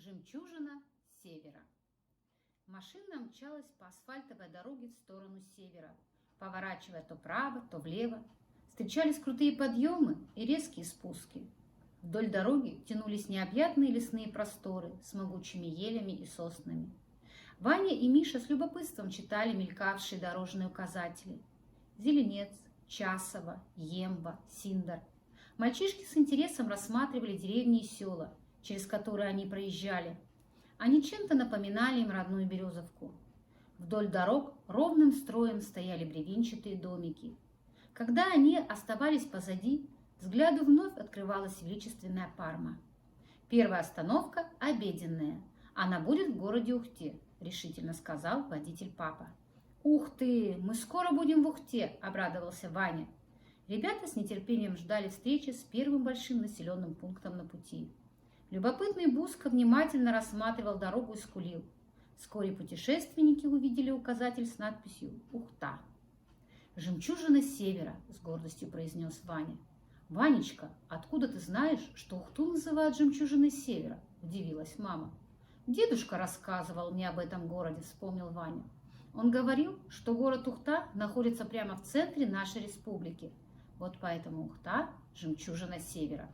Жемчужина севера. Машина мчалась по асфальтовой дороге в сторону севера, поворачивая то вправо, то влево. Встречались крутые подъемы и резкие спуски. Вдоль дороги тянулись необъятные лесные просторы с могучими елями и соснами. Ваня и Миша с любопытством читали мелькавшие дорожные указатели. Зеленец, Часово, Емва, Синдар. Мальчишки с интересом рассматривали деревни и села, через которые они проезжали. Они чем-то напоминали им родную Березовку. Вдоль дорог ровным строем стояли бревенчатые домики. Когда они оставались позади, взгляду вновь открывалась величественная Парма. «Первая остановка – обеденная. Она будет в городе Ухте», – решительно сказал водитель папа. «Ух ты! Мы скоро будем в Ухте!» – обрадовался Ваня. Ребята с нетерпением ждали встречи с первым большим населенным пунктом на пути. Любопытный Буска внимательно рассматривал дорогу и скулил. Вскоре путешественники увидели указатель с надписью «Ухта». «Жемчужина севера», – с гордостью произнес Ваня. «Ванечка, откуда ты знаешь, что Ухту называют жемчужиной севера?» – удивилась мама. «Дедушка рассказывал мне об этом городе», – вспомнил Ваня. «Он говорил, что город Ухта находится прямо в центре нашей республики. Вот поэтому Ухта – жемчужина севера.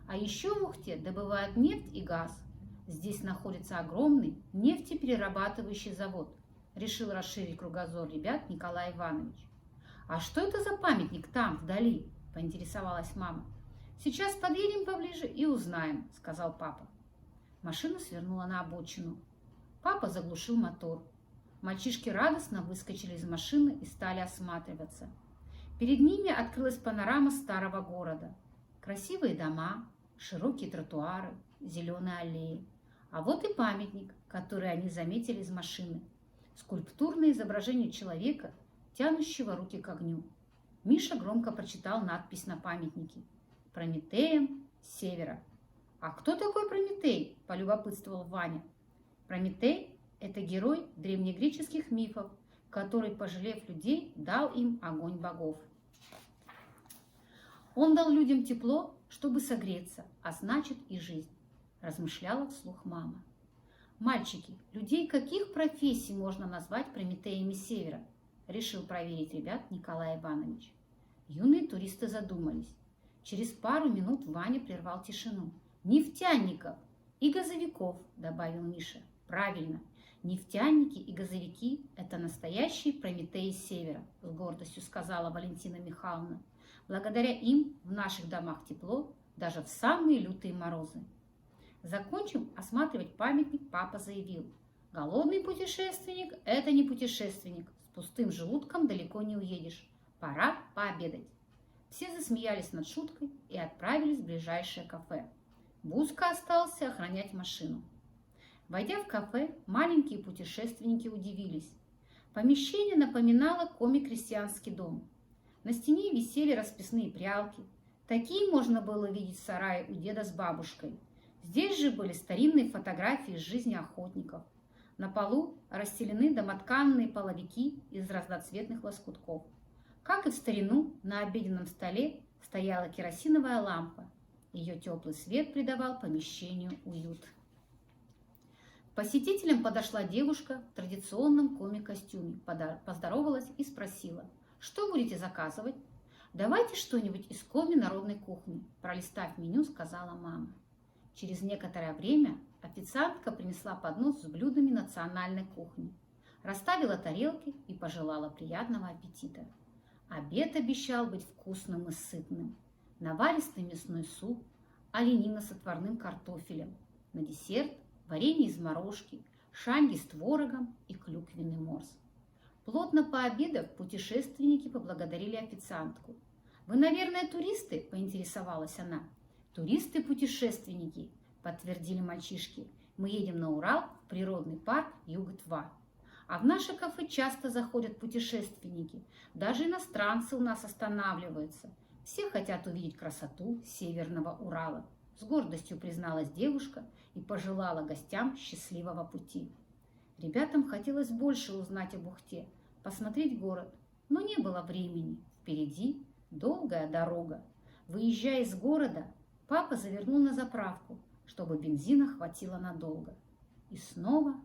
А еще в Ухте добывают нефть и газ. Здесь находится огромный нефтеперерабатывающий завод», – решил расширить кругозор ребят Николай Иванович. «А что это за памятник там, вдали?» – поинтересовалась мама. «Сейчас подъедем поближе и узнаем», – сказал папа. Машина свернула на обочину. Папа заглушил мотор. Мальчишки радостно выскочили из машины и стали осматриваться. Перед ними открылась панорама старого города. Красивые дома, широкие тротуары, зеленые аллеи. А вот и памятник, который они заметили из машины. Скульптурное изображение человека, тянущего руки к огню. Миша громко прочитал надпись на памятнике: «Прометеем севера». «А кто такой Прометей?» – полюбопытствовал Ваня. Прометей – это герой древнегреческих мифов, который, пожалев людей, дал им огонь богов. Он дал людям тепло, чтобы согреться, а значит и жизнь, размышляла вслух мама. «Мальчики, людей каких профессий можно назвать Прометеями севера?» решил проверить ребят Николай Иванович. Юные туристы задумались. Через пару минут Ваня прервал тишину. «Нефтяников и газовиков», добавил Миша. «Правильно, нефтяники и газовики – это настоящие Прометеи севера», с гордостью сказала Валентина Михайловна. «Благодаря им в наших домах тепло даже в самые лютые морозы». Закончив осматривать памятник, папа заявил: «Голодный путешественник – это не путешественник, с пустым желудком далеко не уедешь. Пора пообедать». Все засмеялись над шуткой и отправились в ближайшее кафе. Буска остался охранять машину. Войдя в кафе, маленькие путешественники удивились. Помещение напоминало коми-крестьянский дом. На стене висели расписные прялки. Такие можно было видеть в сарае у деда с бабушкой. Здесь же были старинные фотографии из жизни охотников. На полу расстелены домотканные половики из разноцветных лоскутков. Как и в старину, на обеденном столе стояла керосиновая лампа. Ее теплый свет придавал помещению уют. К посетителям подошла девушка в традиционном коми-костюме, поздоровалась и спросила: «Что будете заказывать?» «Давайте что-нибудь из коми народной кухни», пролистав меню, сказала мама. Через некоторое время официантка принесла поднос с блюдами национальной кухни, расставила тарелки и пожелала приятного аппетита. Обед обещал быть вкусным и сытным. Наваристый мясной суп, оленина с отварным картофелем. На десерт варенье из морожки, шанги с творогом и клюквенный морс. Плотно пообедав, путешественники поблагодарили официантку. «Вы, наверное, туристы?» – поинтересовалась она. «Туристы-путешественники», – подтвердили мальчишки. «Мы едем на Урал в природный парк Юг-2. А в наше кафе часто заходят путешественники. Даже иностранцы у нас останавливаются. Все хотят увидеть красоту Северного Урала», – с гордостью призналась девушка и пожелала гостям счастливого пути. Ребятам хотелось больше узнать об Ухте, посмотреть город, но не было времени. Впереди долгая дорога. Выезжая из города, папа завернул на заправку, чтобы бензина хватило надолго. И снова